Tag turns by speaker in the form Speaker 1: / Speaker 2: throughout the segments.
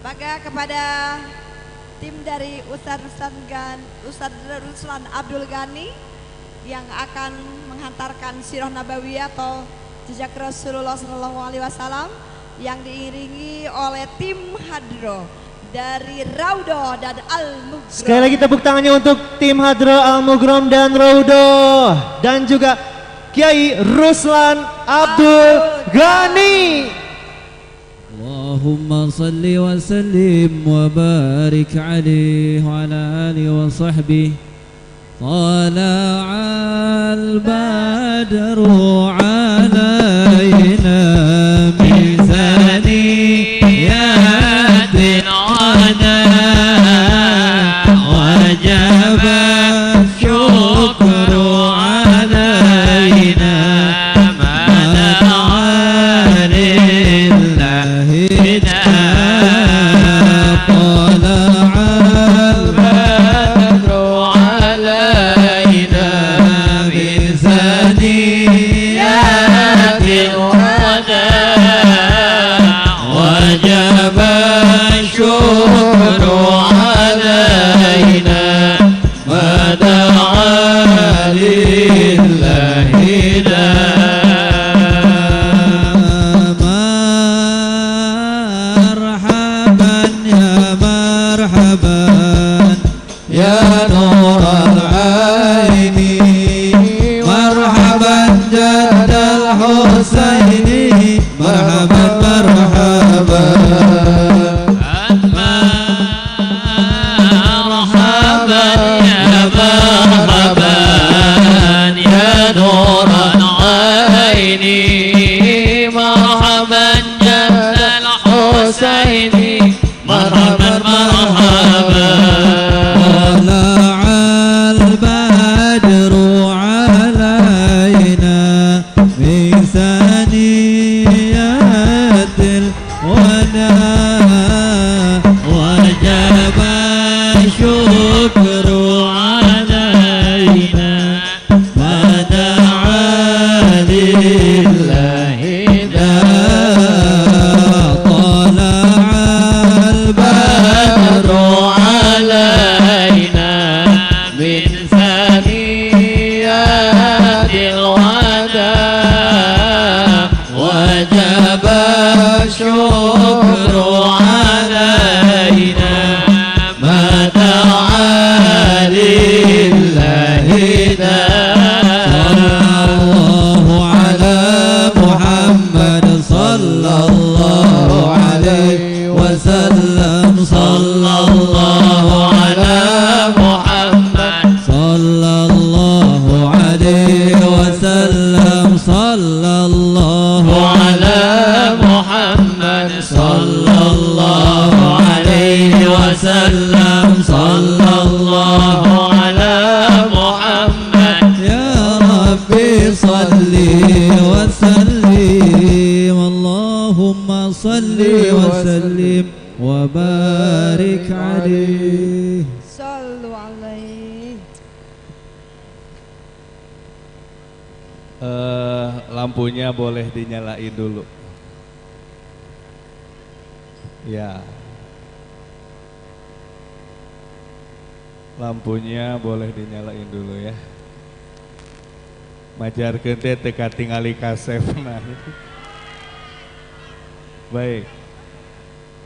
Speaker 1: Maka kepada tim dari Ustadz Ruslan Abdul Ghani yang akan menghantarkan sirah nabawiyah atau jejak Rasulullah SAW yang diiringi oleh tim Hadro dari Raudo dan Al-Mugrom.
Speaker 2: Sekali lagi tepuk tangannya untuk tim Hadro, Al-Mugrom dan Raudo, dan juga Kiai Ruslan Abdul Ghani.
Speaker 3: Allahumma salli wa sallim wa barik alaihi wa ala alihi wa sahbihi. Tala'al badru alaina min zaniyatil ada wajaba syukru alaina
Speaker 4: Lampunya boleh dinyalain dulu. Ya. Lampunya boleh dinyalain dulu ya. Majarkeun teh teu katingali kasefna. Baik.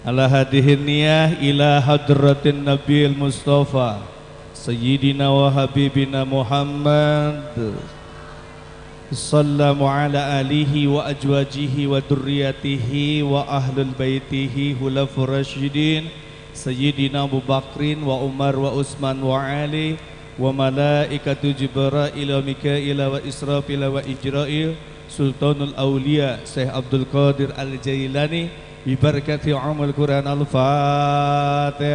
Speaker 4: Ala hadihin niyah ila hadratin Nabil Mustafa Sayyidina wa Habibina Muhammad sallallahu ala alihi wa ajwajihi wa durriyatihi wa ahlul baitihi hulafur rasyidin Sayyidina Abu Bakrin wa Umar wa Utsman wa Ali wa malaikatu Jibril wa Mikail wa Israfil wa Ijrail Sultanul Aulia Syekh Abdul Qadir Al-Jailani bi barakati umul Quran Al-Fatihah.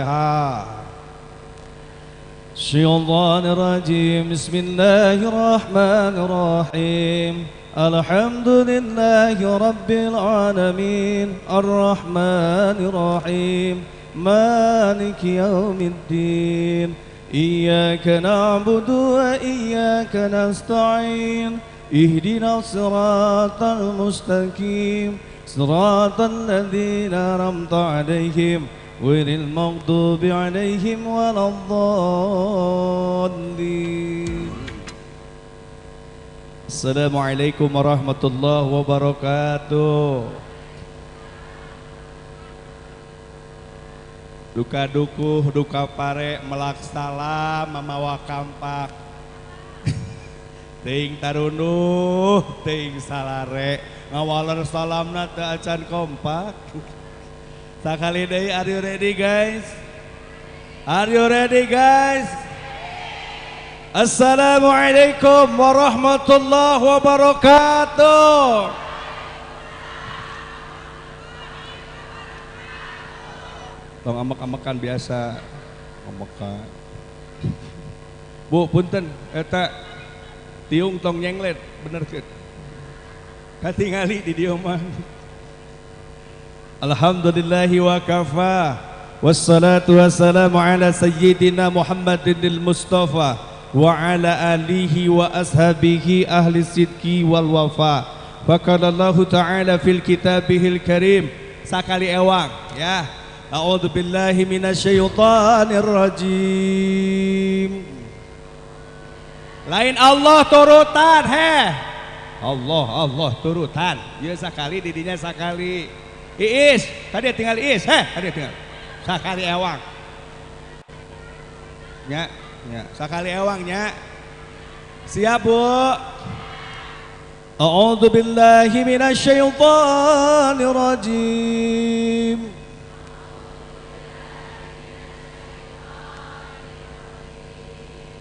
Speaker 4: الشيطان الرجيم بسم الله الرحمن الرحيم الحمد لله رب العالمين الرحمن الرحيم مالك يوم الدين إياك نعبد وإياك نستعين اهدنا الصراط المستقيم صراط الذين أنعمت عليهم غير المغضوب عليهم ولا الضالين. Assalamualaikum warahmatullahi wabarakatuh. Duka dukuh, duka pare, melaksala, mamawa kampak. Ting tarunuh, ting salare, ngawalan salamna teu acan kompak. Sakali deui, are you ready guys? Are you ready guys? Assalamualaikum warahmatullahi wabarakatuh. Tong amek-amekan biasa, amekan. Bu, punten, eta tiung tong nyenglet, bener ke? Katingali di dieu mah. Alhamdulillahi wa kafa. Wassalatu wassalamu ala sayyidina Muhammadinil Mustafa wa ala alihi wa ashabihi ahli sidqi wal wafa. Faqala Allah Ta'ala fil kitabihil karim. Sakali ewang, ya. A'udzu billahi minasyaitonir rajim. Lain Allah turutan he. Allah turutan. Ieu sakali didinya sakali. Iis, tadi tinggal Iis, tadi tinggal. Sakali ewang. Nya, sakali ewang nya. Siap, Bu. A'udzu billahi minasyaitonir rajim.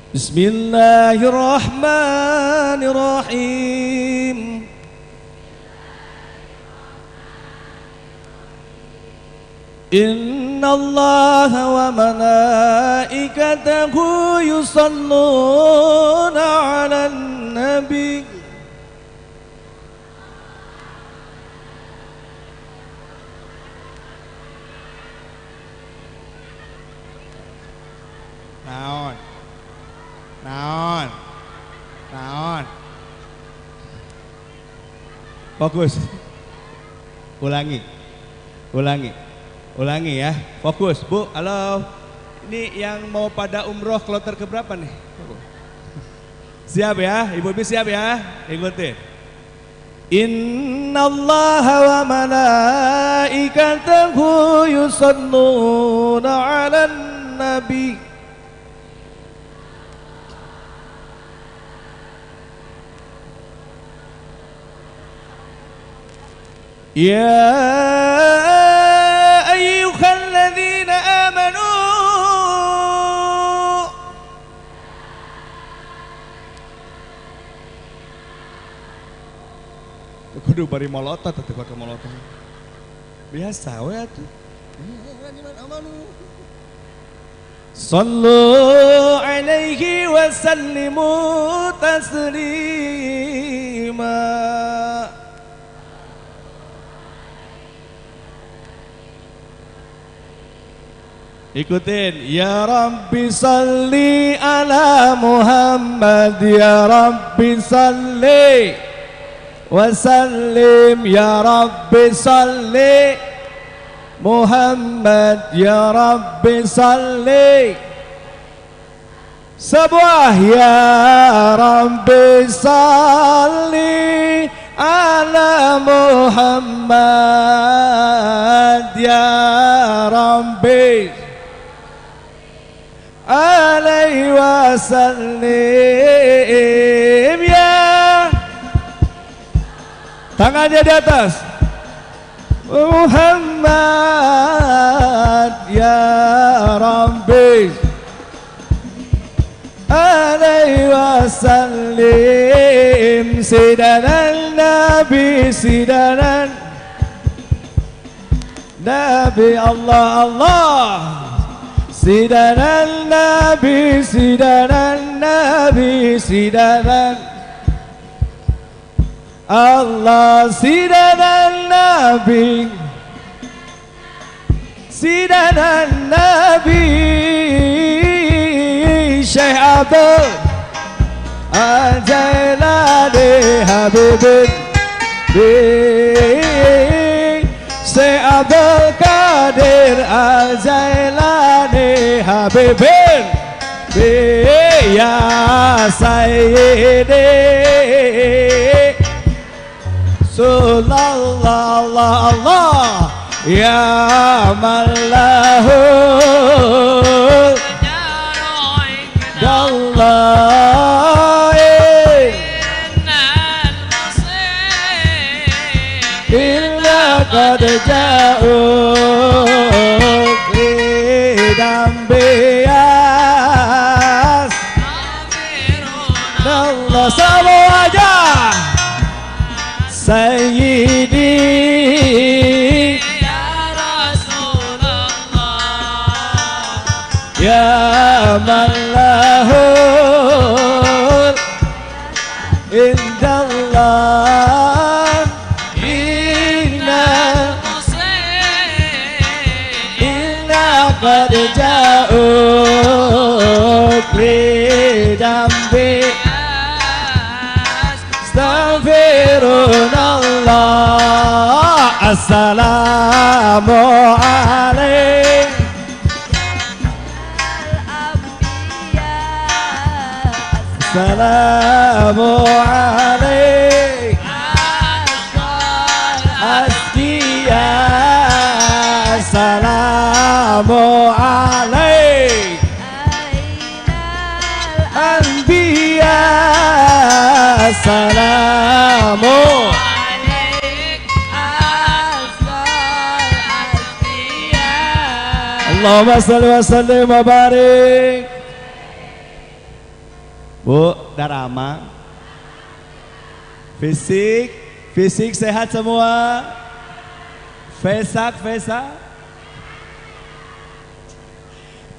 Speaker 4: Bismillahirrahmanirrahim. Innallaha wa malaikatahu yusalluna 'alan nabi. Naon. Fokus. Ulangi ya. Fokus, Bu. Halo. Ini yang mau pada umroh kloter keberapa nih? Siap ya? Ibu siap ya? Ikutin. Innallaha wa malaikatahu yusalluna 'alan nabi. Ya ayyuhalladzina amanu kudu bari molotot teh pakai molotot biasa we atuh sallu alaihi wa sallimu taslima. Ikutin. Ya Rabbi salli ala Muhammad, ya Rabbi salli wa sallim, ya Rabbi salli Muhammad, ya Rabbi salli. Sebuah ya Rabbi salli ala Muhammad, ya Rabbi alaihi wasallim. Ya, tangannya di atas. Muhammad ya Rabbi alaihi wasallim. Sidanan Nabi, sidanan Nabi, Allah. Sidanan Nabi, sidanan Nabi, sidanan Allah, sidanan Nabi, sidanan Nabi. Syekh Abdul Al-Jailani Habibin Syekh Abdul Qadir Al-Jailani Habibin Ya Sayyidi Sallallahu Allah Ya Mallahu Allah Illa qad ja'uk Lidam bias Allah sama aja Sayyidi Ya Rasulullah Ya Malahul Indallah Inna qad ja'uk lidambi Astaghfirullah Assalamu alaik Assalamu alaik Asqiya Assalamu alaik Anbiya Assalamu Allahumma salli wa sallim wa barik. Bu, Darama. Fisik sehat semua. Fesak.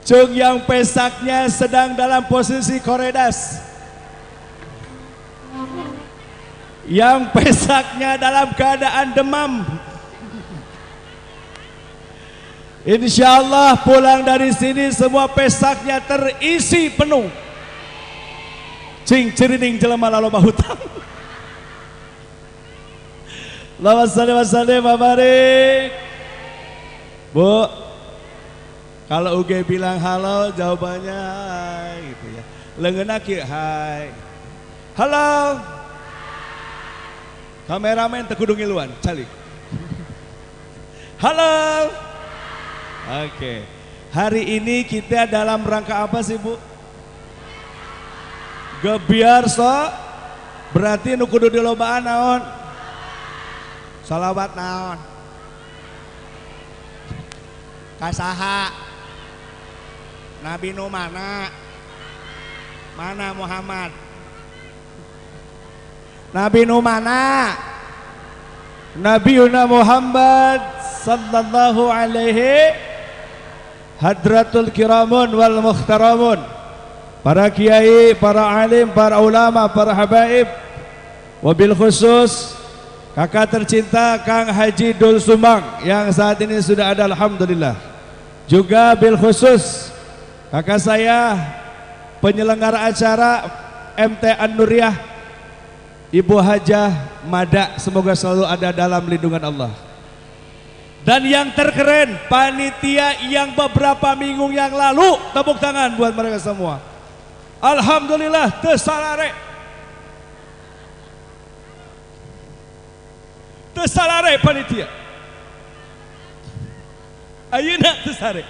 Speaker 4: Cung yang pesaknya sedang dalam posisi koredas. Yang pesaknya dalam keadaan demam. Insyaallah pulang dari sini semua pesaknya terisi penuh. Cing cirining jelema laloba hutang. Allahumma shalli wa sallim wa barik. Bu, kalau Uge bilang halo jawabannya hai gitu ya. Leungeunna kieu hai. Halo. Kameramen teu kudu ngiluan, calik. Halo. Oke. Hari ini kita dalam rangka apa sih, Bu? Gebiar so. Berarti nu kudu dilobaan naon? Salawat naon? Kasaha? Nabi nu mana? Mana Muhammad? Nabi nu mana? Nabiuna Muhammad sallallahu alaihi Hadratul Kiramun wal Mukhtaramun. Para kiai, para alim, para ulama, para habaib. Wabil khusus kakak tercinta Kang Haji Dul Sumbang yang saat ini sudah ada alhamdulillah. Juga bil khusus kakak saya penyelenggara acara MT An-Nuriyah Ibu Hajah Mada, semoga selalu ada dalam lindungan Allah. Dan yang terkeren panitia yang beberapa minggu yang lalu, tepuk tangan buat mereka semua. Alhamdulillah tersalare panitia. Ayeuna tersalare.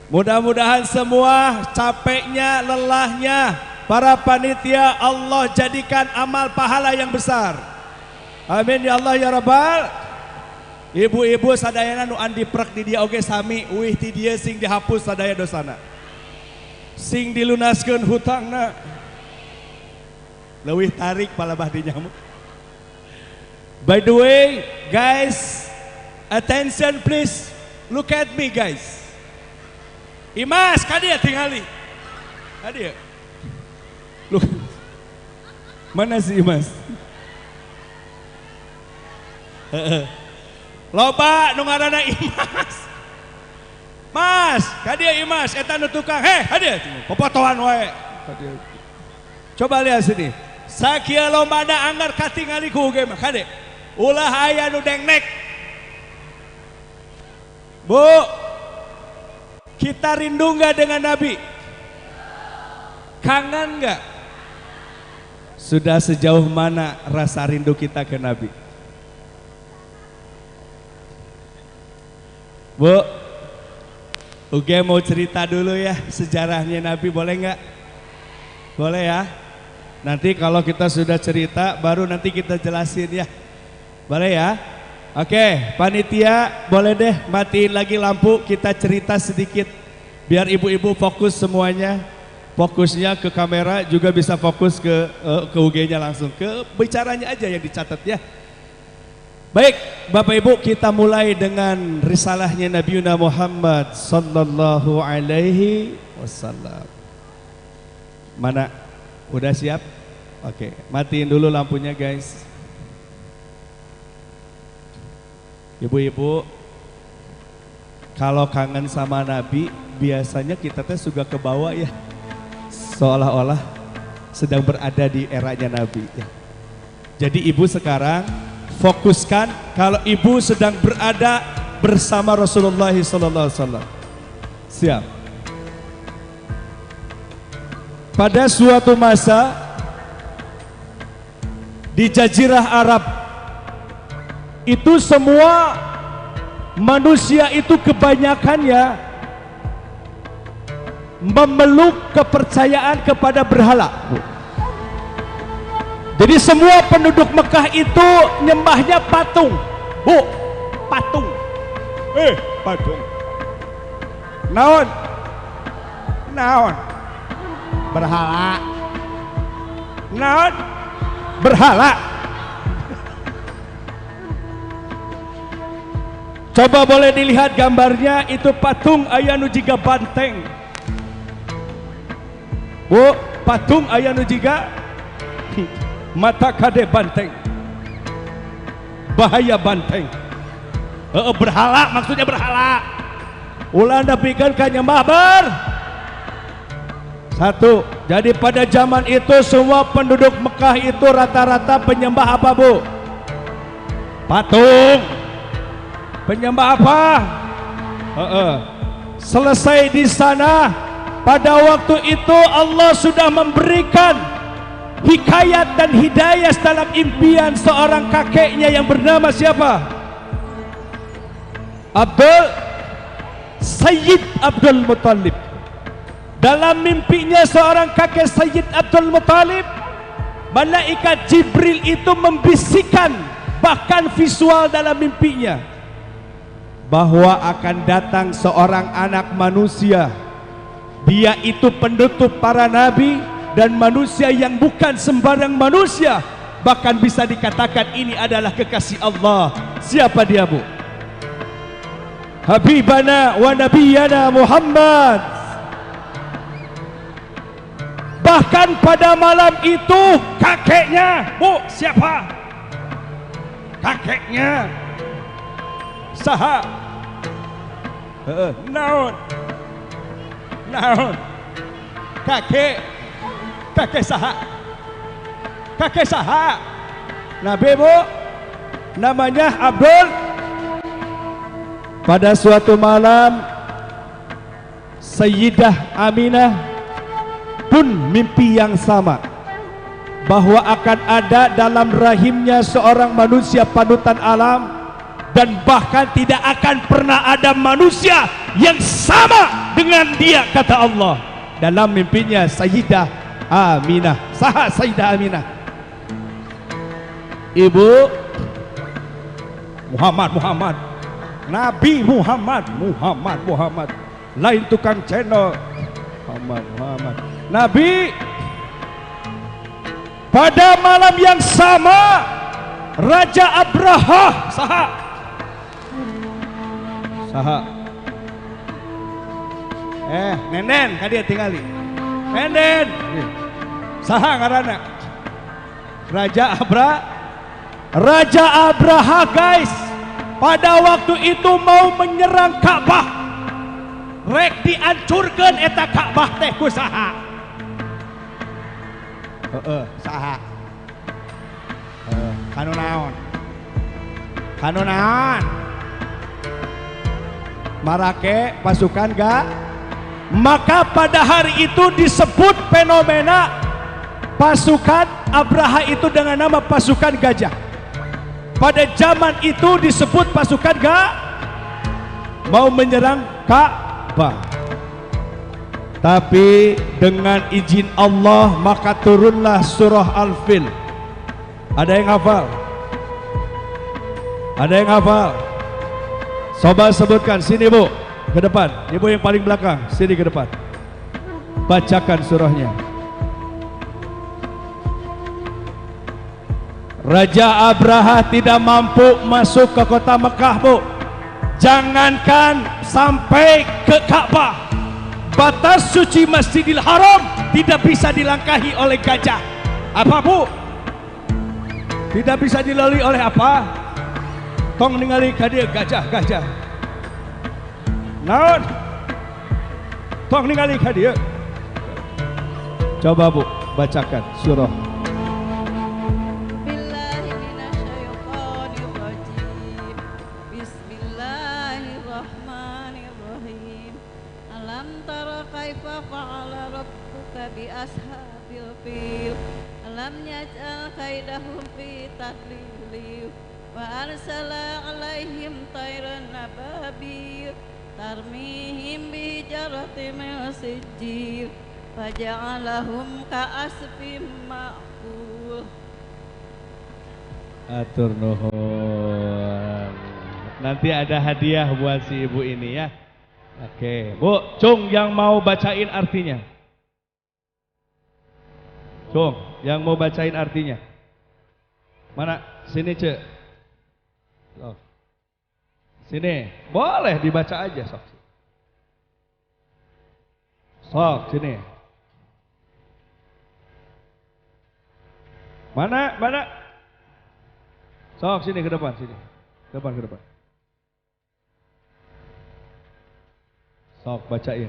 Speaker 4: Mudah-mudahan semua capeknya, lelahnya para panitia Allah jadikan amal pahala yang besar. Amin ya Allah ya Rabbal. Ibu-ibu sadayana nu andiprak di dia oge sami uih ti dia sing dihapus sadaya dosana. Sing dilunaskeun hutangna. Leuwih tarik palabah di nyamuk. By the way, guys, attention please. Look at me guys. Imas, kadia tingali. Kadia. Look. Mana si Imas? Loba nu ngaranna Imas. Mas, kadia Imas eta nu tukang. Hadia popotohan wae. Coba lihat sini. Sakieu lombana anggar katingali ku ge mah kade. Ulah aya nu dengnek. Bu, kita rindu nggak dengan Nabi? Kangen nggak? Sudah sejauh mana rasa rindu kita ke Nabi? Bu, Uge mau cerita dulu ya sejarahnya Nabi, boleh nggak? Boleh ya? Nanti kalau kita sudah cerita baru nanti kita jelasin ya. Boleh ya? Oke, panitia boleh deh matiin lagi lampu, kita cerita sedikit biar ibu-ibu fokus semuanya. Fokusnya ke kamera, juga bisa fokus ke UG-nya langsung, ke bicaranya aja yang dicatat ya. Baik, Bapak Ibu, kita mulai dengan risalahnya Nabi Muhammad sallallahu alaihi wasallam. Mana? Udah siap? Oke, matiin dulu lampunya guys. Ibu-ibu, kalau kangen sama Nabi, biasanya kita teh suka ke bawah ya. Seolah-olah sedang berada di eranya Nabi ya. Jadi ibu sekarang fokuskan kalau ibu sedang berada bersama Rasulullah SAW. Siap. Pada suatu masa di Jazirah Arab itu semua manusia itu kebanyakannya memeluk kepercayaan kepada berhala. Jadi semua penduduk Mekah itu nyembahnya patung. Bu, patung. Patung. Naon? Naon? Berhala. Naon? Berhala. Coba boleh dilihat gambarnya, itu patung aya nu jiga banteng. Bu, patung aya nu jiga mata kade banteng. Bahaya banteng. Berhala, maksudnya berhala. Ulah napikeun ka nyembah ber. Satu, jadi pada zaman itu semua penduduk Mekah itu rata-rata penyembah apa bu? Patung. Penyembah apa? Selesai di sana, pada waktu itu Allah sudah memberikan hikayat dan hidayah dalam impian seorang kakeknya yang bernama siapa? Sayyid Abdul Muttalib. Dalam mimpinya seorang kakek Sayyid Abdul Muttalib, malaikat Jibril itu membisikkan, bahkan visual dalam mimpinya, bahwa akan datang seorang anak manusia. Dia itu penutup para nabi dan manusia yang bukan sembarang manusia, bahkan bisa dikatakan ini adalah kekasih Allah. Siapa dia bu? Habibana wa nabiyana Muhammad. Bahkan pada malam itu kakeknya, bu siapa? Kakeknya saha? Naon? Naon? Kakek saha? Kakek saha? Nabi bu, namanya Abdul. Pada suatu malam Sayyidah Aminah pun mimpi yang sama, bahwa akan ada dalam rahimnya seorang manusia panutan alam, dan bahkan tidak akan pernah ada manusia yang sama dengan dia, kata Allah dalam mimpinya Sayyidah Aminah. Saha Sayyidah Aminah? Ibu Muhammad, Nabi Muhammad, lain tukang channel. Muhammad Nabi. Pada malam yang sama Raja Abraha saha? Nenen kan dia tinggali. Nenen saha ngaranna? Raja Abraha guys, pada waktu itu mau menyerang Ka'bah. Rek dihancurkan eta Ka'bah teh ku saha? Saha? Kanu naon?
Speaker 5: Marake pasukan gak. Maka pada hari itu disebut fenomena pasukan Abraha itu dengan nama pasukan gajah. Pada zaman itu disebut pasukan gak mau menyerang Ka'bah. Tapi dengan izin Allah maka turunlah surah Al-Fil. Ada yang hafal? Ada yang hafal? Coba sebutkan, sini Bu, ke depan. Ibu yang paling belakang, sini ke depan. Bacakan surahnya. Raja Abraha tidak mampu masuk ke kota Mekah, Bu. Jangankan sampai ke Ka'bah, batas suci Masjidil Haram tidak bisa dilangkahi oleh gajah. Apa, Bu? Tidak bisa dilalui oleh apa? Tong ningali kadia gajah. Naon? Tong ningali kadia. Coba Bu, bacakan surah.
Speaker 1: Bismillahirrahmanirrahim. Alam tara kaifa fa'ala rabbuka bi ashabil fil. Alam yaj'al kaidahum fi tadlil. Wa arsala alaihim tayran ababil tarmihim bi jaratin min sijil faja'alahum ka'asfim ma'kul.
Speaker 4: Atur nuhun. Nanti ada hadiah buat si ibu ini ya. Oke, Bu, Cung yang mau bacain artinya. Cung yang mau bacain artinya. Mana? Sini, Cek. Oh. Sini, boleh dibaca aja sok. Sok sini. Mana? Sok sini ke depan sini. Ke depan. Sok bacain.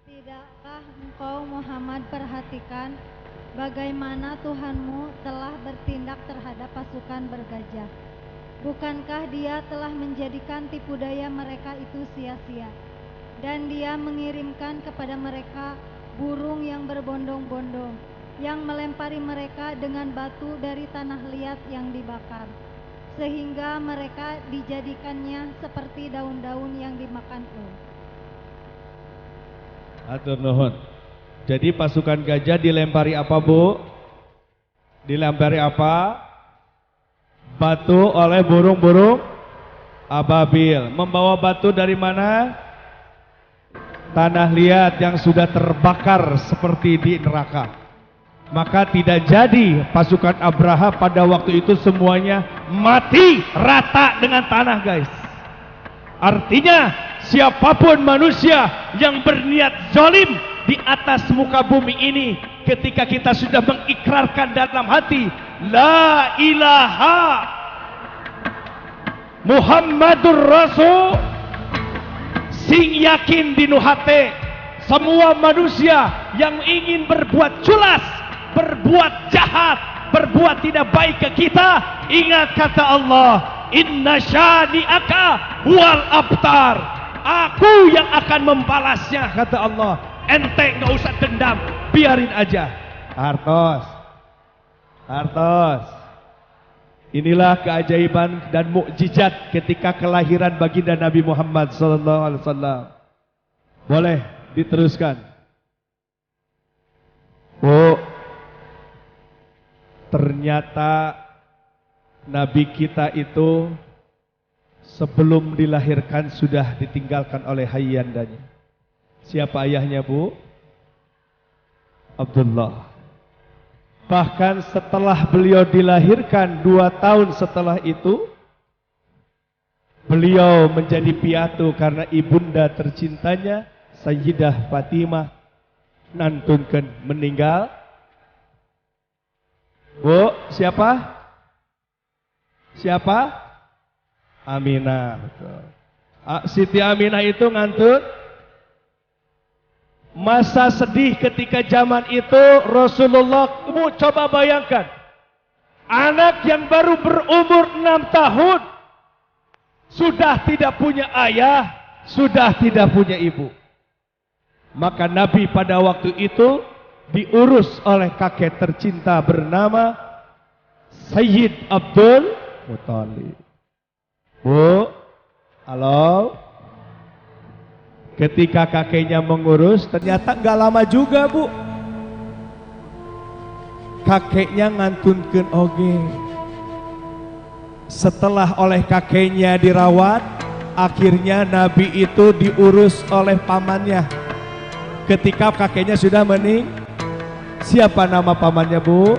Speaker 6: Tidakkah engkau Muhammad perhatikan bagaimana Tuhanmu telah bertindak terhadap pasukan bergajah? Bukankah Dia telah menjadikan tipu daya mereka itu sia-sia? Dan Dia mengirimkan kepada mereka burung yang berbondong-bondong, yang melempari mereka dengan batu dari tanah liat yang dibakar, sehingga mereka dijadikannya seperti daun-daun yang dimakan ular.
Speaker 4: Atur nuhun. Jadi pasukan gajah dilempari apa, Bu? Dilempari apa? Batu oleh burung-burung ababil. Membawa batu dari mana? Tanah liat yang sudah terbakar seperti di neraka. Maka tidak jadi pasukan Abraha pada waktu itu semuanya mati rata dengan tanah, guys. Artinya siapapun manusia yang berniat zalim di atas muka bumi ini, ketika kita sudah mengikrarkan dalam hati la ilaha Muhammadur Rasul, sing yakin di nuhate, semua manusia yang ingin berbuat culas, berbuat jahat, berbuat tidak baik ke kita, ingat kata Allah, inna syani'aka wal abtar, aku yang akan membalasnya, kata Allah. Ente nggak usah dendam, biarin aja. Hartos. Inilah keajaiban dan mukjizat ketika kelahiran baginda Nabi Muhammad SAW. Boleh diteruskan. Oh, ternyata Nabi kita itu sebelum dilahirkan sudah ditinggalkan oleh hayandanya. Siapa ayahnya, Bu? Abdullah. Bahkan setelah beliau dilahirkan 2 tahun setelah itu, beliau menjadi piatu karena ibunda tercintanya Sayyidah Fatimah nantunkan meninggal. Bu, siapa? Aminah. Betul. Siti Aminah itu ngantun
Speaker 5: Masa sedih ketika zaman itu Rasulullah, kamu coba bayangkan, anak yang baru berumur 6 tahun sudah tidak punya ayah, sudah tidak punya ibu. Maka Nabi pada waktu itu diurus oleh kakek tercinta bernama Sayyid Abdul Muthalib. Bu, halo. Ketika kakeknya mengurus, ternyata nggak lama juga, Bu. Kakeknya ngantunkeun oge. Setelah oleh kakeknya dirawat, akhirnya Nabi itu diurus oleh pamannya. Ketika kakeknya sudah meninggal, siapa nama pamannya, Bu?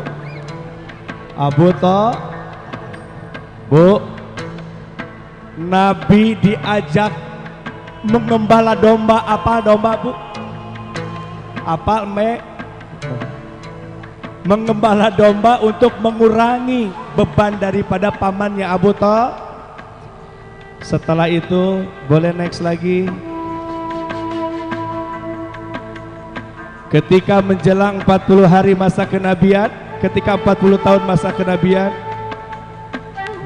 Speaker 5: Abu Thalib. Bu, Nabi diajak mengembala domba. Apa domba, Bu? Apa mengembala domba untuk mengurangi beban daripada pamannya Abu Thalib. Setelah itu, boleh next lagi. Ketika menjelang 40 hari masa kenabian, ketika 40 tahun masa kenabian,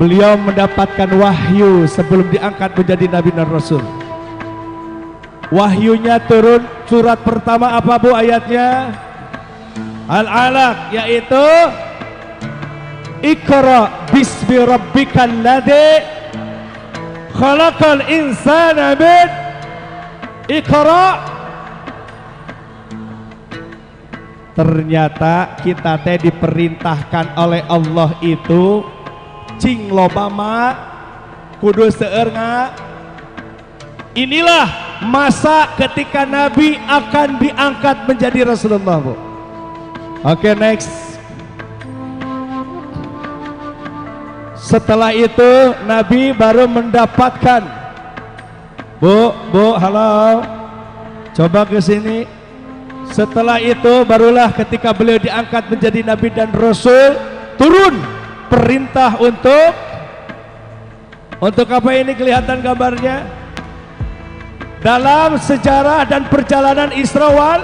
Speaker 5: beliau mendapatkan wahyu sebelum diangkat menjadi Nabi dan Rasul. Wahyunya turun surat pertama apa, Bu, ayatnya? Al-Alaq, yaitu Iqra bismi rabbikal ladzi khalaqal insana min Iqra. Ternyata kita teh diperintahkan oleh Allah itu cing loba ma kudu seueur nga. Inilah masa ketika Nabi akan diangkat menjadi Rasulullah, Bu. Oke, next. Setelah itu Nabi baru mendapatkan, Bu, halo, coba ke sini. Setelah itu barulah ketika beliau diangkat menjadi Nabi dan Rasul, turun perintah untuk apa ini, kelihatan gambarnya? Dalam sejarah dan perjalanan Isra wal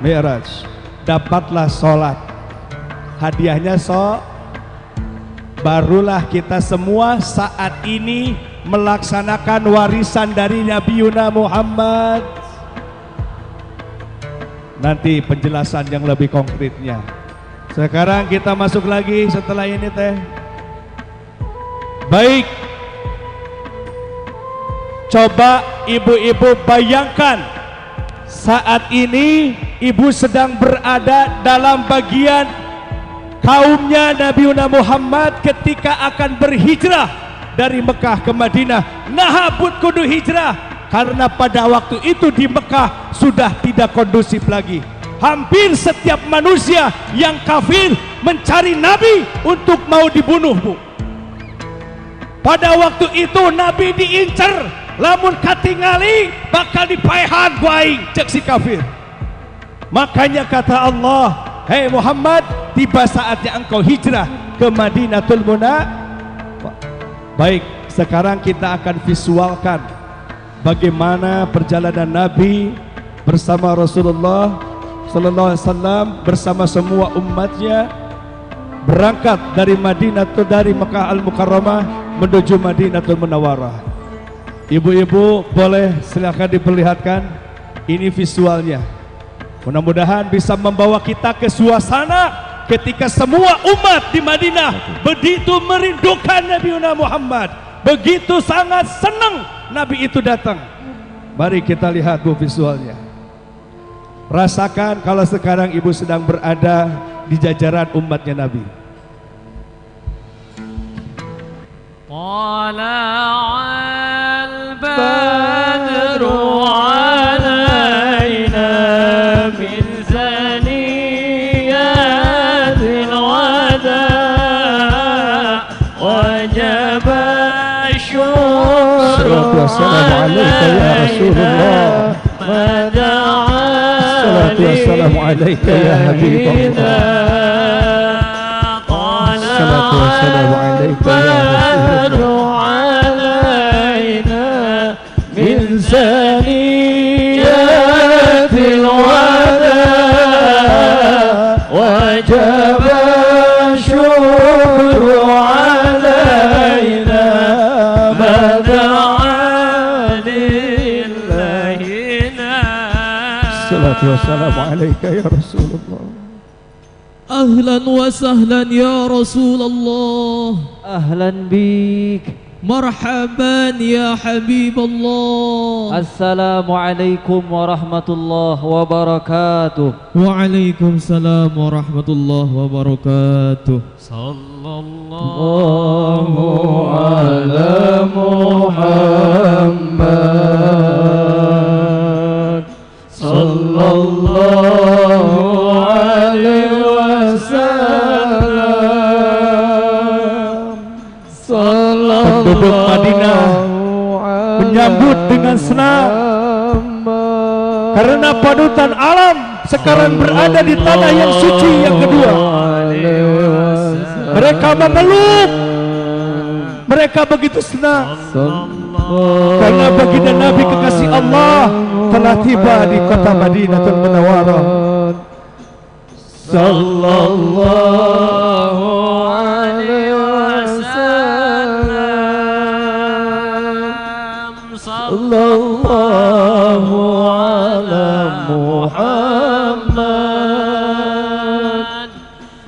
Speaker 5: Mi'raj, dapatlah sholat. Hadiahnya barulah kita semua saat ini melaksanakan warisan dari Nabi Yuna Muhammad. Nanti penjelasan yang lebih konkretnya. Sekarang kita masuk lagi setelah ini teh. Baik, coba ibu-ibu bayangkan, saat ini ibu sedang berada dalam bagian kaumnya Nabi Muhammad ketika akan berhijrah dari Mekah ke Madinah. Nahabut kudu hijrah, karena pada waktu itu di Mekah sudah tidak kondusif lagi. Hampir setiap manusia yang kafir mencari Nabi untuk mau dibunuh, Bu. Pada waktu itu Nabi diincar, lamun katingali bakal dipaehan ku aing cek si kafir. Makanya kata Allah, hei Muhammad, tiba saatnya engkau hijrah ke Madinatul Munawwarah. Baik, sekarang kita akan visualkan bagaimana perjalanan Nabi bersama Rasulullah sallallahu alaihi wasallam bersama semua umatnya berangkat dari dari Mekah Al-Mukarramah menuju Madinatul Munawwarah. Ibu-ibu boleh silakan diperlihatkan ini visualnya. Mudah-mudahan bisa membawa kita ke suasana ketika semua umat di Madinah begitu merindukan Nabi Muhammad, begitu sangat senang Nabi itu datang. Mari kita lihat, Bu, visualnya. Rasakan kalau sekarang ibu sedang berada di jajaran umatnya Nabi.
Speaker 3: Tala'al badru alaina min zaniyatil wada' wajaba syukru
Speaker 5: Assalamualaikum ya Rasulullah. Assalamualaikum alaika ya Habibullah. Assalatu wassalamu alaika ya Rasulullah. من ثنيات الوداع وجب الشكر علينا ما دعا لله الصلاة والسلام عليك يا رسول الله.
Speaker 3: أهلا وسهلا يا رسول الله.
Speaker 2: أهلا بك.
Speaker 3: مرحبا يا حبيب الله.
Speaker 2: السلام عليكم ورحمة الله وبركاته.
Speaker 3: وعليكم السلام ورحمة الله وبركاته.
Speaker 5: صلى الله على محمد صلى الله عليه wasallam. Penduduk Madinah menyambut dengan senang karena panutan alam sekarang berada di tanah yang suci yang kedua. Mereka memeluk, mereka begitu senang karena baginda Nabi kekasih Allah telah tiba di kota Madinatul Munawwarah. Sallallahu alaihi wasallam. Sallallahu ala Muhammad.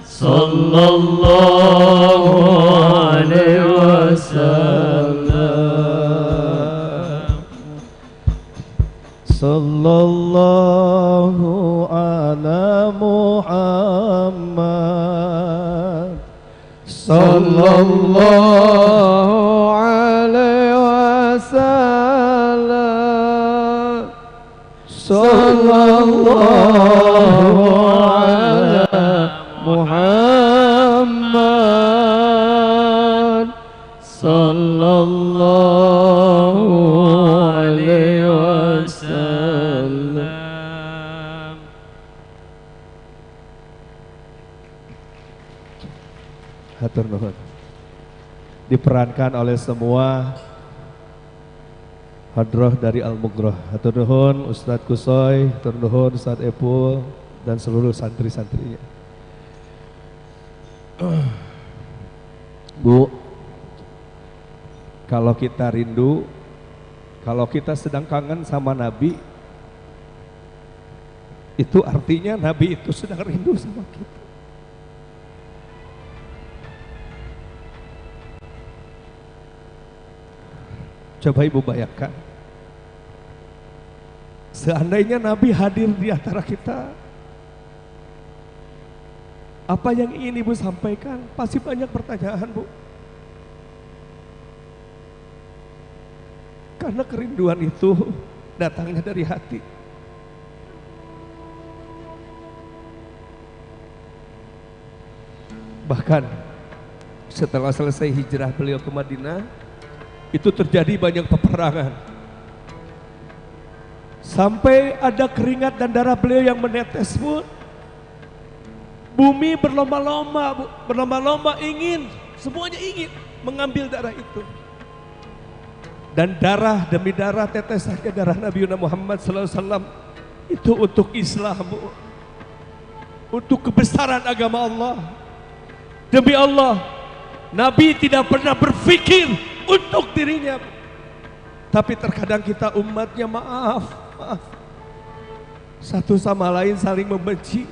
Speaker 5: Sallallahu alaihi wasallam. Sallallahu ala Muhammad. Sallallahu alaihi wasallam. Sallallahu ala Muhammad. Sallallahu alaihi wasallam. Hatur nuhun. Diperankan oleh semua hadroh dari Al-Mughroh. Hatur nuhun Ustadz Kusoy, hatur nuhun Ustadz Epul dan seluruh santri-santrinya. Bu, kalau kita rindu, kalau kita sedang kangen sama Nabi, itu artinya Nabi itu sedang rindu sama kita. Coba ibu bayangkan, seandainya Nabi hadir di antara kita, apa yang ingin ibu sampaikan? Pasti banyak pertanyaan, Bu. Karena kerinduan itu datangnya dari hati. Bahkan setelah selesai hijrah beliau ke Madinah, itu terjadi banyak peperangan. Sampai ada keringat dan darah beliau yang menetes, Bu. Bumi berlomba-lomba, Bu. Berlomba-lomba ingin, semuanya ingin mengambil darah itu. Dan darah demi darah, tetesannya darah Nabi Muhammad SAW itu untuk Islam, Bu. Untuk kebesaran agama Allah. Demi Allah, Nabi tidak pernah berpikir untuk dirinya, tapi terkadang kita umatnya maaf, satu sama lain saling membenci,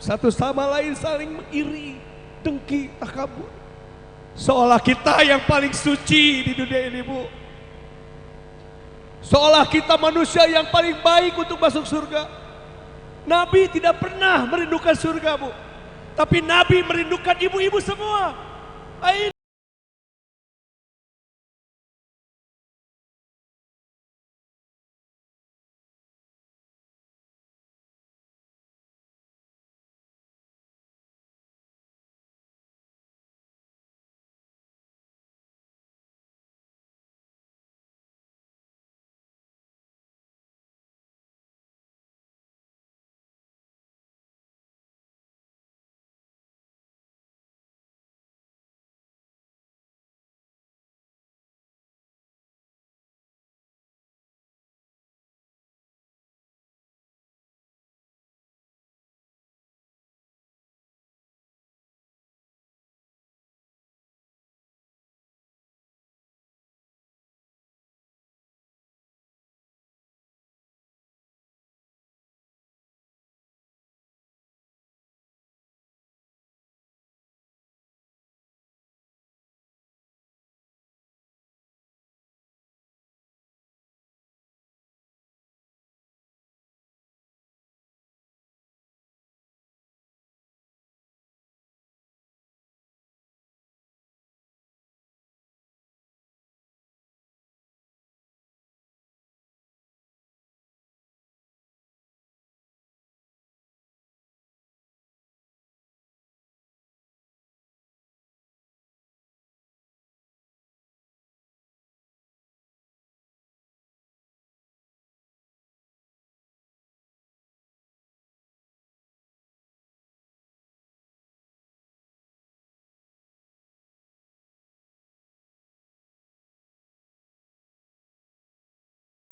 Speaker 5: satu sama lain saling mengiri, dengki, takabur, seolah kita yang paling suci di dunia ini, Bu. Seolah kita manusia yang paling baik untuk masuk surga. Nabi tidak pernah merindukan surga, Bu, tapi Nabi merindukan ibu-ibu semua.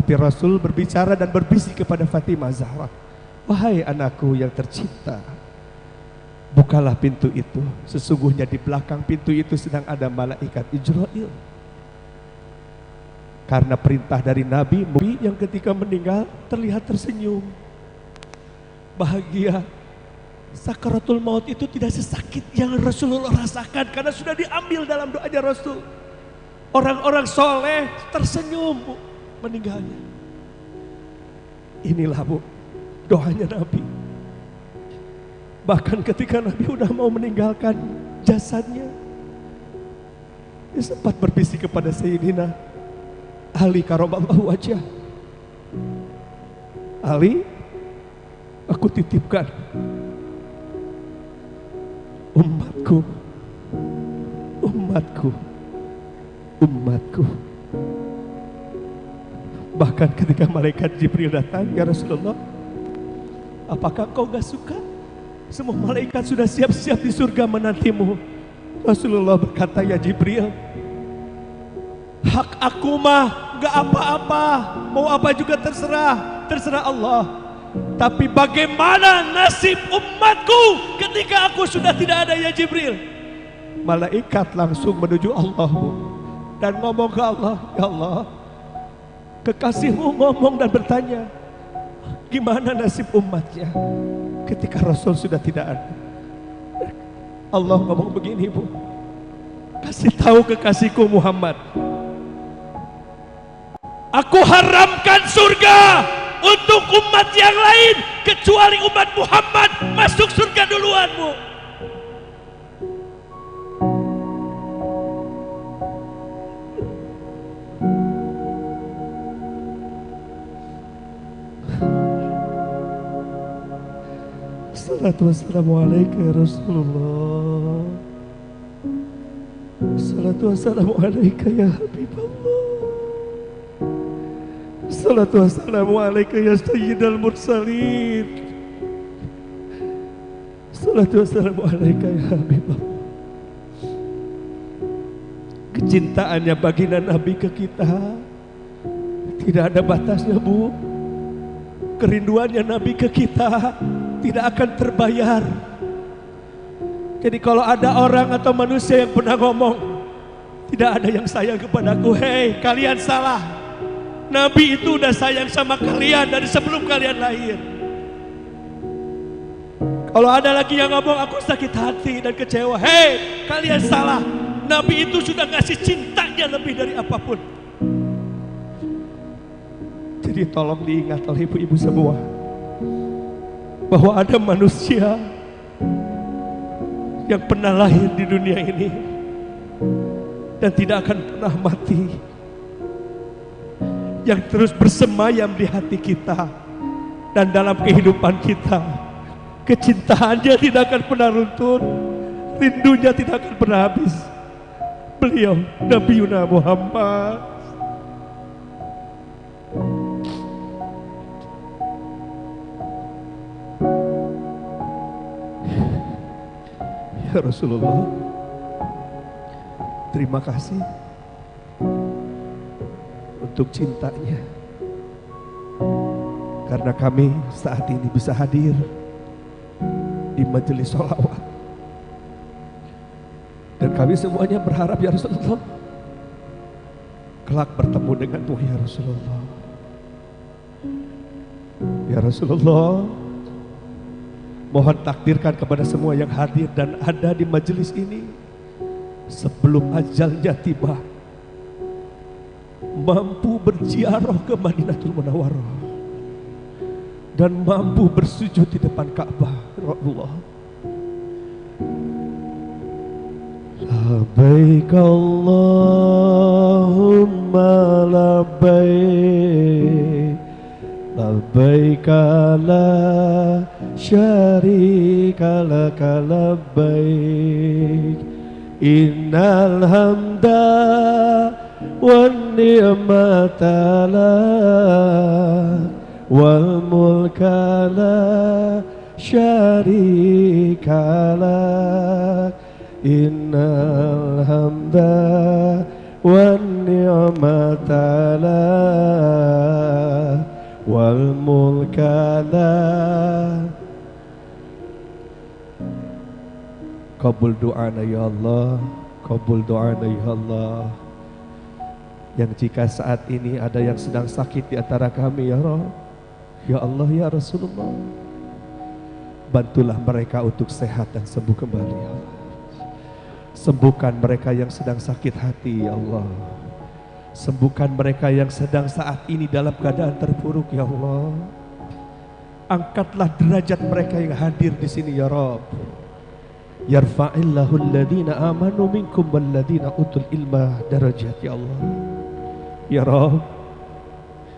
Speaker 5: Tapi Rasul berbicara dan berbisik kepada Fatimah Zahra, wahai anakku yang tercinta, bukalah pintu itu. Sesungguhnya di belakang pintu itu sedang ada malaikat Ijrail. Karena perintah dari Nabi yang ketika meninggal terlihat tersenyum, bahagia. Sakaratul maut itu tidak sesakit yang Rasulullah rasakan karena sudah diambil dalam doanya Rasul. Orang-orang soleh tersenyum, Bu, meninggalnya. Inilah, Bu, doanya Nabi. Bahkan ketika Nabi udah mau meninggalkan jasadnya, dia sempat berbisik kepada Sayyidina Ali karamallahu wajhah, Ali, aku titipkan umatku, umatku, umatku. Bahkan ketika malaikat Jibril datang, ya Rasulullah, apakah kau gak suka? Semua malaikat sudah siap-siap di surga menantimu. Rasulullah berkata, ya Jibril, hak aku mah gak apa-apa, mau apa juga terserah, terserah Allah. Tapi bagaimana nasib umatku ketika aku sudah tidak ada, ya Jibril? Malaikat langsung menuju Allah, Bu, dan ngomong ke Allah, ya Allah, kekasihmu ngomong dan bertanya, gimana nasib umatnya ketika Rasul sudah tidak ada? Allah ngomong begini, Bu, kasih tahu kekasihku Muhammad, aku haramkan surga untuk umat yang lain kecuali umat Muhammad masuk surga duluanmu. Assalatu wassalamu alaika ya Rasulullah. Assalatu wassalamu alaika ya Habibullah. Assalatu wassalamu alaika ya Sayyidal Mursalin. Assalatu wassalamu alaika ya Habibullah. Kecintaannya baginda Nabi ke kita tidak ada batasnya, Bu. Kerinduannya Nabi ke kita tidak akan terbayar. Jadi kalau ada orang atau manusia yang pernah ngomong, tidak ada yang sayang kepadaku, hei, kalian salah. Nabi itu udah sayang sama kalian dari sebelum kalian lahir. Kalau ada lagi yang ngomong aku sakit hati dan kecewa, hei, kalian salah. Nabi itu sudah ngasih cintanya lebih dari apapun. Jadi tolong diingat oleh ibu-ibu semua, bahwa ada manusia yang pernah lahir di dunia ini dan tidak akan pernah mati, yang terus bersemayam di hati kita dan dalam kehidupan kita. Kecintaannya tidak akan pernah luntur, rindunya tidak akan pernah habis. Beliau Nabi Muhammad. Ya Rasulullah, terima kasih untuk cintanya, karena kami saat ini bisa hadir di majelis sholawat, dan kami semuanya berharap, ya Rasulullah, kelak bertemu denganmu, ya Rasulullah. Ya Rasulullah, mohon takdirkan kepada semua yang hadir dan ada di majelis ini, sebelum ajalnya tiba, mampu berziarah ke Madinatul Munawwarah dan mampu bersujud di depan Ka'bah. Allah, labbaik Allahumma labbaik, labbaik la syarika laka labbaik, innal hamda wan ni'mata lak wal mulka la syarika lak, innal hamda wan ni'mata lak wal mulka la. Kabul doana ya Allah, kabul doana ya Allah. Yang jika saat ini ada yang sedang sakit di antara kami ya Rabb, ya Allah ya Rasulullah, bantulah mereka untuk sehat dan sembuh kembali ya Allah. Sembuhkan mereka yang sedang sakit hati ya Allah. Sembuhkan mereka yang sedang saat ini dalam keadaan terpuruk ya Allah. Angkatlah derajat mereka yang hadir di sini ya Rabb. Yarfa'illahu alladhina amanu minkum walladhina utul ilma darajat ya Allah. Ya Rabb,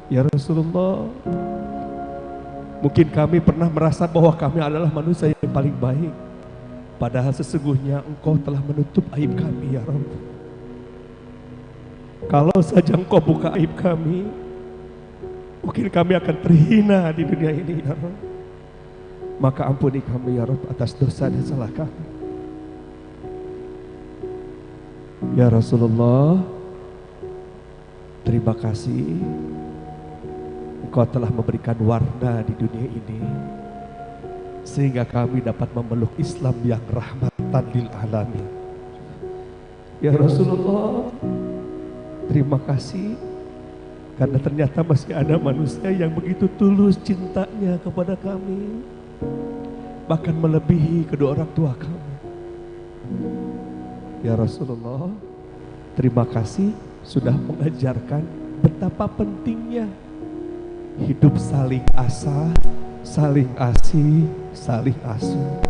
Speaker 5: ya Rasulullah, mungkin kami pernah merasa bahwa kami adalah manusia yang paling baik, padahal sesungguhnya Engkau telah menutup aib kami ya Rabb. Kalau saja Engkau buka aib kami, mungkin kami akan terhina di dunia ini ya Rabb. Maka ampuni kami ya Rabb atas dosa dan salah kami. Ya Rasulullah, terima kasih Engkau telah memberikan warna di dunia ini sehingga kami dapat memeluk Islam yang rahmatan lil alamin. Ya Rasulullah, terima kasih karena ternyata masih ada manusia yang begitu tulus cintanya kepada kami, bahkan melebihi kedua orang tua kami. Ya Rasulullah, terima kasih sudah mengajarkan betapa pentingnya hidup saling asah, saling asih, saling asuh.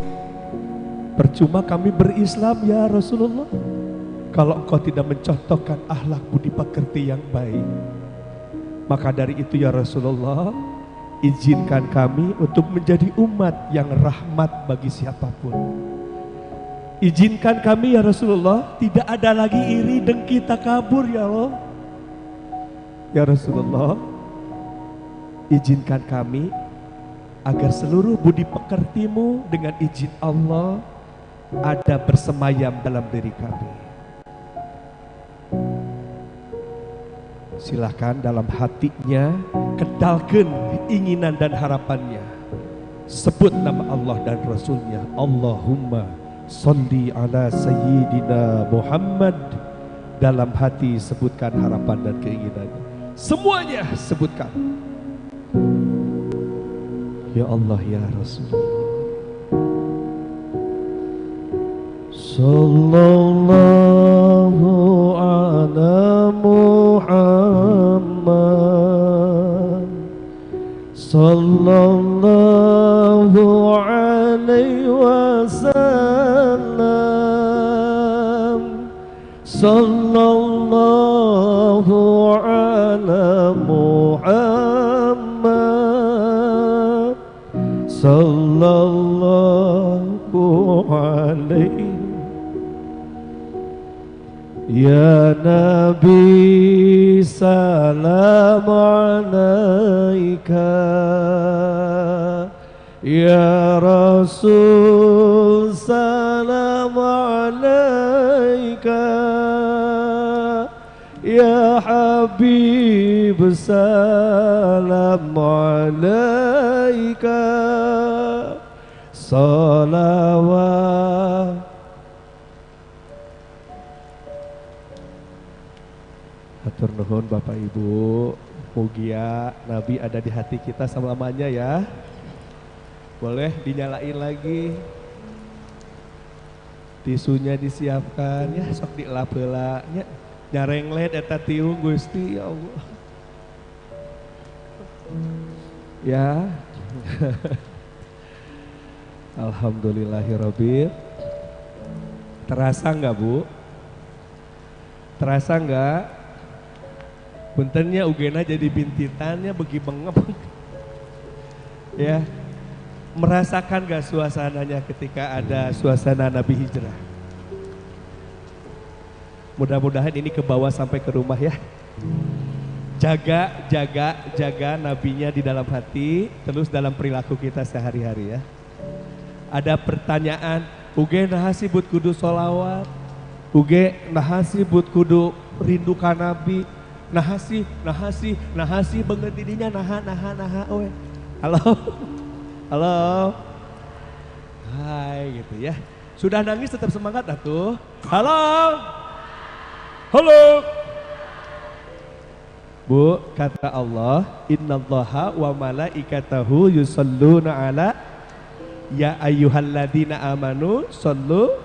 Speaker 5: Percuma kami berislam ya Rasulullah kalau Engkau tidak mencontohkan akhlak budi pekerti yang baik. Maka dari itu ya Rasulullah, izinkan kami untuk menjadi umat yang rahmat bagi siapapun. Izinkan kami ya Rasulullah, tidak ada lagi iri, dengki, takabur ya Allah. Ya Rasulullah, izinkan kami agar seluruh budi pekerti-Mu dengan izin Allah ada bersemayam dalam diri kami. Silakan dalam hatinya kedalkan keinginan dan harapannya. Sebut nama Allah dan Rasulnya. Allahumma Salli ala Sayyidina Muhammad. Dalam hati sebutkan harapan dan keinginannya. Semuanya sebutkan. Ya Allah ya Rasulullah. Sallallahu ala Muhammad. Sallallahu alaihi wasallam. Sallallahu ala Muhammad. Sallallahu alaihi. Ya Nabi salam alaika. Ya Rasul salam alaika. Ya Habib salam alaika. Salawat. Hatur nuhun Bapak Ibu, mugia Nabi ada di hati kita selamanya ya. Boleh dinyalain lagi. Tisunya disiapkan ya, sok dielap heula nya. Nyarenglet eta tiung Gusti ya Allah. Ya. Alhamdulillahirabbil. Terasa enggak Bu? Terasa enggak? Puntennya ugena jadi bintitannya begi bengep. Ya. Merasakan gak suasananya ketika ada suasana Nabi hijrah? Mudah-mudahan ini ke bawah sampai ke rumah ya. Jaga nabinya di dalam hati, terus dalam perilaku kita sehari-hari ya. Ada pertanyaan, uge nahasi but kudu sholawat, uge nahasi but kudu rindukan Nabi, nahasi banget didinya naha we. Halo. Hai gitu ya. Sudah nangis tetap semangat atuh. Halo. Bu, kata Allah, innallaha wa malaikatahu yusalluna ala ya ayyuhalladzina amanu sallu.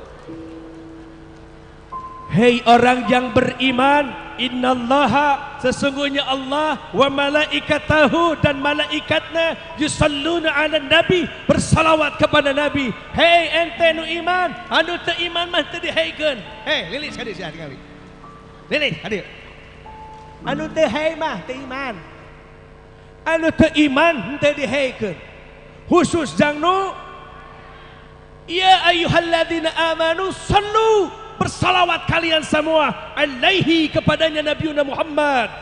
Speaker 5: Hei orang yang beriman, innallaha sesungguhnya Allah wa malaikatahu dan malaikatnya yusalluna ala nabi bersalawat kepada nabi. Hei ente nu iman, anu teu iman mah teu diheikeun. Hei lilis hadir sia tinggali. Lilis hadir. Anu teu hei mah teu iman. Anu teu iman teu diheikeun. Khusus jang nu ya ayyuhalladzina amanu sallu bersalawat kalian semua alaihi kepadanya Nabi Muhammad.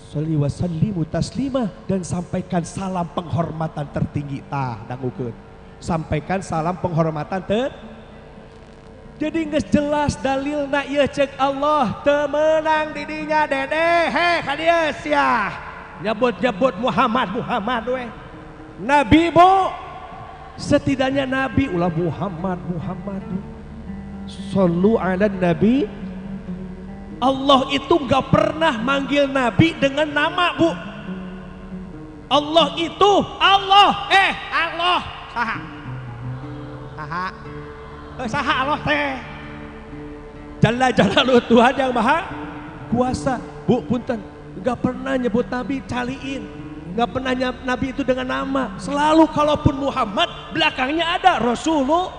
Speaker 5: Shalli wa sallimu taslima dan sampaikan salam penghormatan tertinggi dangukeun. Sampaikan salam penghormatan jadi geus jelas dalilna ieu ceuk Allah teu meunang di dinya dede he ka dieu sia nyebut Muhammad we. Nabi bu setidaknya Nabi ulah Muhammad sallu ala Nabi. Allah itu gak pernah manggil Nabi dengan nama bu. Allah itu Allah saha Allah teh Jalla Jalaluhu Tuhan yang maha kuasa. Bu punten gak pernah nyebut Nabi caliin, gak pernah Nabi itu dengan nama. Selalu kalaupun Muhammad belakangnya ada Rasulullah.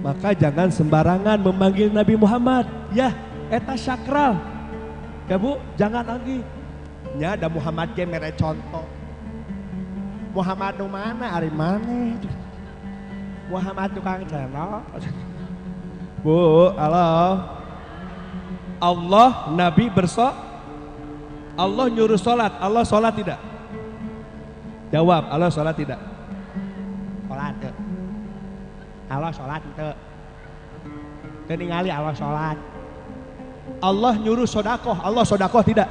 Speaker 5: Maka jangan sembarangan memanggil Nabi Muhammad ya eta sakral ya bu, jangan lagi nya ada Muhammad ge mere contoh. Muhammad nu mana ari maneh Muhammad tukang channel. Bu, halo. Allah Nabi Allah nyuruh sholat. Allah sholat tidak? Jawab, Allah sholat tidak? Sholat tuh. Allah sholat itu. Ningali Allah sholat. Allah nyuruh sodakoh. Allah sodakoh tidak?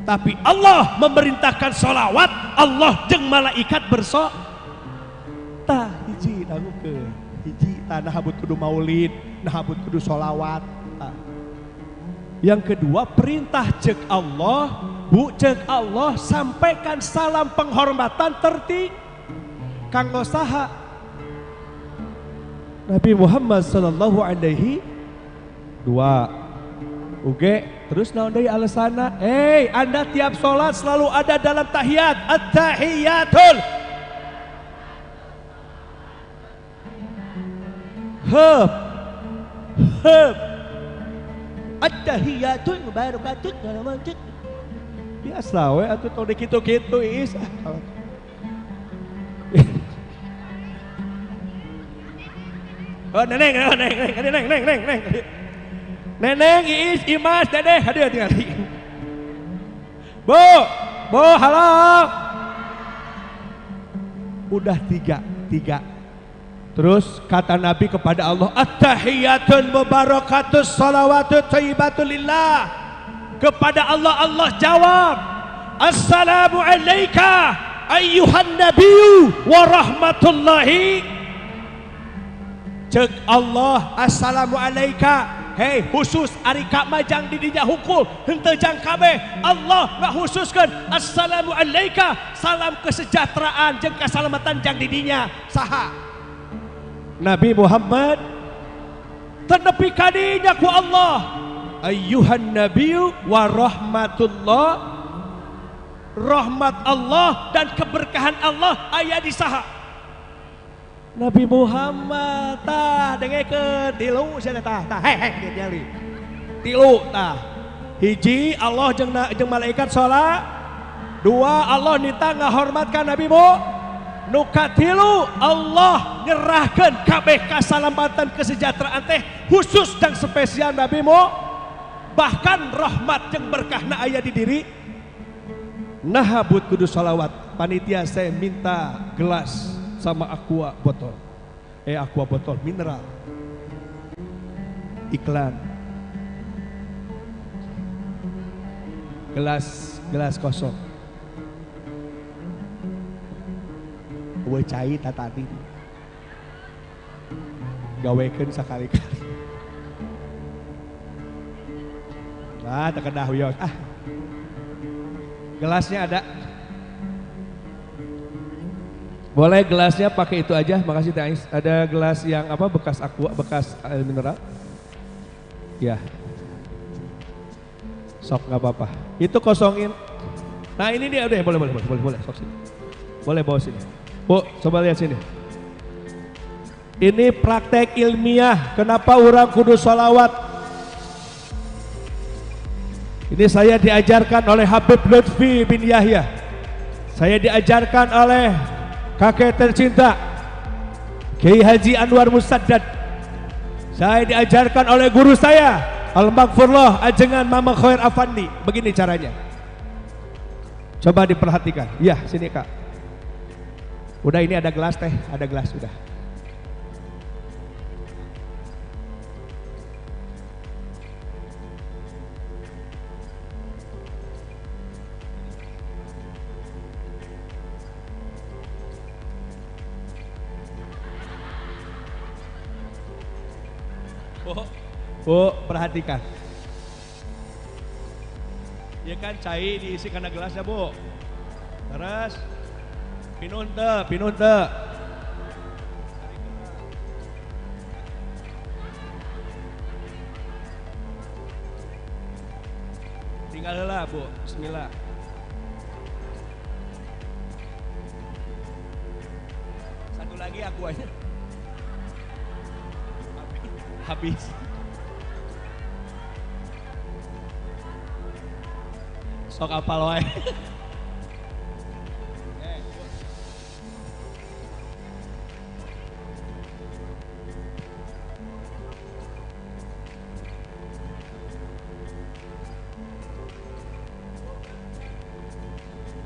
Speaker 5: Tapi Allah memerintahkan sholawat. Allah jeung malaikat tah hiji dangukeun hiji tah nahabut kudu maulid, nahabut kudu sholawat. Yang kedua perintah cek Allah, bu cek Allah sampaikan salam penghormatan tertinggi kanggo saha Nabi Muhammad sallallahu alaihi dua uge terus naon deui alasana. Anda tiap sholat selalu ada dalam tahiyat at-tahiyatul at-tahiyatul mubarakatut salamatut. Biasa we atuh tong dikitu-kitu is. Oh neneng. Neneng Iis Imas Dedeh hadir tinggali. Bu halo. Udah tiga. Terus kata Nabi kepada Allah, at-tahiyatun mubarakatus salawatut thayyibatul lillah. Kepada Allah, Allah jawab, assalamu alayka ayyuhan nabiyyu wa rahmatullahi. Cek Allah, assalamu alayka. Hei khusus ari ka majang didinya hukul henteu jang kabeh. Allah ngakhususkeun assalamu alayka, salam kesejahteraan jeung kasalamatan jang didinya saha? Nabi Muhammad tenepi kadinya ku Allah ayyuhan nabiyyu wa rahmatullah. Rahmat Allah dan keberkahan Allah aya di saha? Nabi Muhammad tah dengekeun tilu sia tah heh diali tilu tah hiji Allah jeung malaikat salat, dua Allah nita ngahormatkan Nabi nu katilu Allah nyerahkeun kabeh kasalamatan kesejahteraan teh khusus dan spesial Nabi bahkan rahmat jeung berkahna aya di diri nahabut kudu salawat. Panitia saya minta gelas sama aqua botol mineral. Iklan Gelas kosong. Eueuh cai tatati. Gawekeun sakali-kali. Nah, terkedah huyos. Gelasnya ada. Boleh gelasnya pakai itu aja, makasih Teh Ais. Ada gelas yang apa bekas aqua, bekas air mineral. Ya. Sok nggak apa-apa. Itu kosongin. Nah ini dia udah boleh sok sini. Boleh bawa sini. Bu, coba lihat sini. Ini praktek ilmiah. Kenapa orang kudu sholawat? Ini saya diajarkan oleh Habib Lutfi bin Yahya. Saya diajarkan oleh kakek tercinta Kiai Haji Anwar Musaddad. Saya diajarkan oleh guru saya Al-Maghfurullah Ajengan Mama Khair Afandi. Begini caranya. Coba diperhatikan. Ya, sini Kak. Udah ini ada gelas teh, ada gelas udah. Bu, perhatikan. Ya kan cai diisi karena gelasnya, Bu. Terus pinun teh. Tinggal heula, Bu. Bismillah. Satu lagi aku aja. Habis. Sok apal wae.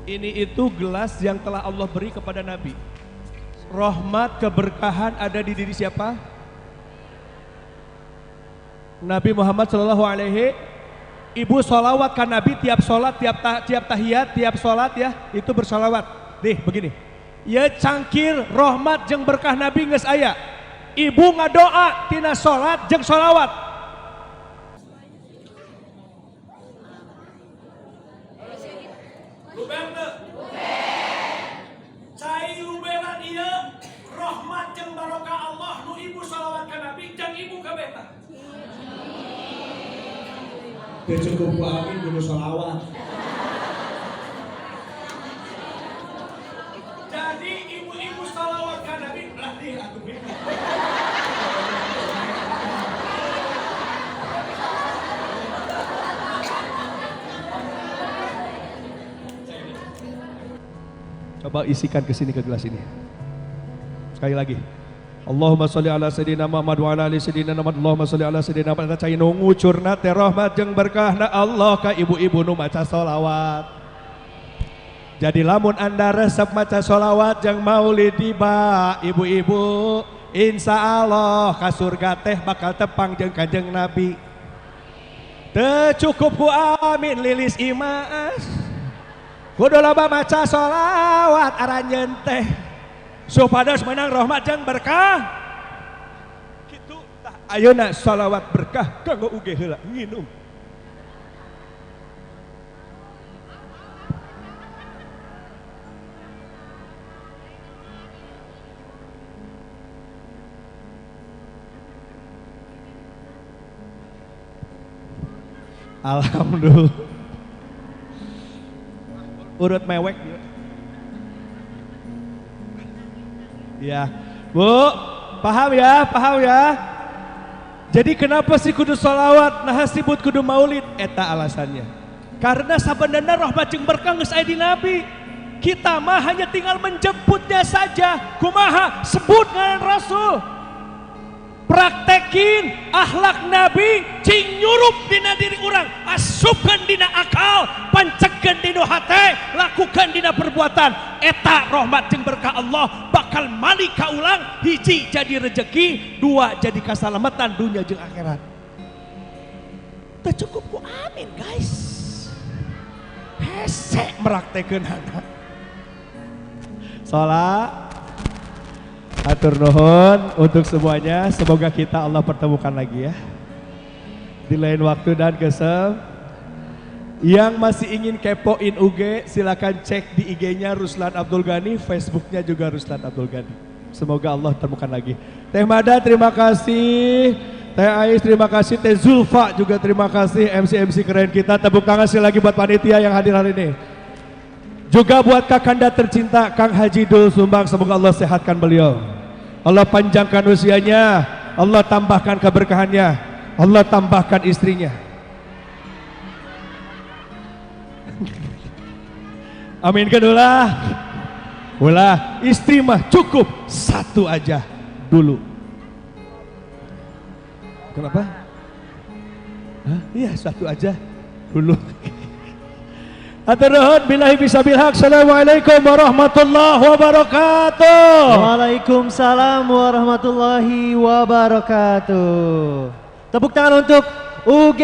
Speaker 5: Ini itu gelas yang telah Allah beri kepada Nabi. Rahmat, keberkahan ada di diri siapa? Nabi Muhammad Sallallahu Alaihi. Ibu sholawat kan Nabi tiap sholat, tiap tahiyat, tiap sholat ya, itu bersolawat. Dih begini, ya cangkir rahmat jeung berkah Nabi geus aya. Ibu ngadoa tina sholat jeung sholawat. Cai luberan ieu rahmat jeung barokah Allah nu ibu sholawat ka Nabi jeung ibu kabeta. Dia cukup ku amin kudu sholawat. Jadi ibu-ibu sholawat ka Nabi berarti atuh gitu. Coba isikan ke sini ke gelas ini. Sekali lagi. Allahumma sholli ala sayyidina Muhammad wa ala ali sayyidina Muhammad. Allahumma sholli ala sayyidina Muhammad. Cai nu ngucurna teh rahmat jeung berkahna Allah ka ibu-ibu nu maca sholawat. Jadi lamun Anda resep maca sholawat jeung maulid tiba ibu-ibu, insya Allah ka surga teh bakal tepang jeung Kanjeng Nabi. Teu cukup ku amin lilis imas. Kudu loba maca sholawat aranjeun teh. Supados menang rahmat jeung berkah. Kitu tah ayeuna shalawat berkah kanggo uge heula nginum. Alhamdulillah. Urut mewek dia. Ya, Bu, paham ya. Jadi kenapa sih kudu sholawat, nah disebut kudu maulid? Eta alasannya. Karena sabenerna rahmat jeung berkah geus aya di Nabi. Kita mah hanya tinggal menjemputnya saja. Kumaha? Sebut ngaran Rasul. Praktekin akhlak Nabi, cing nyurup dina diri urang, asupkeun dina akal, pancekeun dina hate, lakukan dina perbuatan. Eta rahmat jeung berkah Allah bakal mali ka ulang, hiji jadi rezeki, dua jadi kasalamatan dunia jeung akhirat. Teu cukup ku amin guys. hese meraktekeun anak.
Speaker 2: Sholat.
Speaker 5: Atur nuhun untuk semuanya. Semoga kita Allah pertemukan lagi ya. Di lain waktu dan kesem. Yang masih ingin kepoin UG silakan cek di IG-nya Ruslan Abdul Ghani, Facebooknya juga Ruslan Abdul Ghani. Semoga Allah temukan lagi. Teh Mada terima kasih, Teh Ais terima kasih, Teh Zulfa juga terima kasih, MC keren kita. Tepuk tangan sekali lagi buat panitia yang hadir hari ini. Juga buat kakanda tercinta Kang Haji Dul Sumbang, semoga Allah sehatkan beliau. Allah panjangkan usianya, Allah tambahkan keberkahannya, Allah tambahkan istrinya. Amin kedua. Ulah istri mah cukup satu aja dulu. Kenapa? Hah? Iya satu aja dulu. Atur nuhun billahi bisabil haq. Assalamualaikum warahmatullahi wabarakatuh.
Speaker 2: Waalaikumsalam warahmatullahi wabarakatuh. Tepuk tangan untuk UG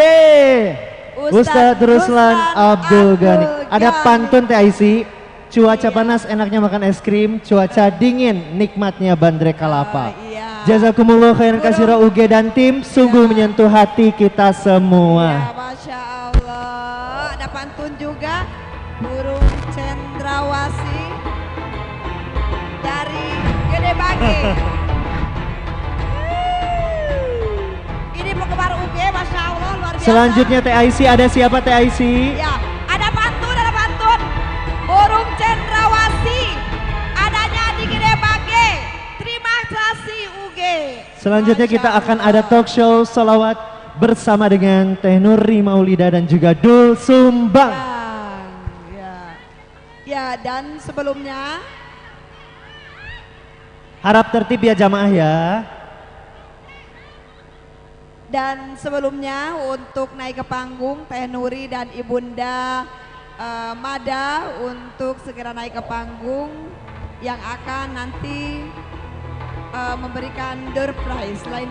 Speaker 2: Ustadz Ruslan Abdul Ghani. Ada pantun Teh Aisy. Cuaca panas enaknya makan es krim, cuaca dingin nikmatnya bandrek kelapa. Jazakumullah khairan katsira UG dan tim, sungguh menyentuh hati kita semua.
Speaker 1: Ya, Masya Allah. Ada pantun juga, burung cendrawasih dari Gede Bage. Ini penggemar UG, Masya Allah luar biasa.
Speaker 2: Selanjutnya Teh Aisy, ada siapa Teh Aisy?
Speaker 1: Ya, ada pantun. Burung cendrawasih adanya di Gede Bage. Terima kasih UG.
Speaker 2: Selanjutnya
Speaker 1: Masya
Speaker 2: kita akan
Speaker 1: Allah.
Speaker 2: ada talk show salawat bersama dengan Teh Nurri Maulida dan juga Dul Sumbang.
Speaker 1: Ya, dan sebelumnya
Speaker 2: Harap tertib ya jamaah ya.
Speaker 1: Dan sebelumnya untuk naik ke panggung Teh Nuri dan Ibunda Mada untuk segera naik ke panggung yang akan nanti memberikan door prize. Selain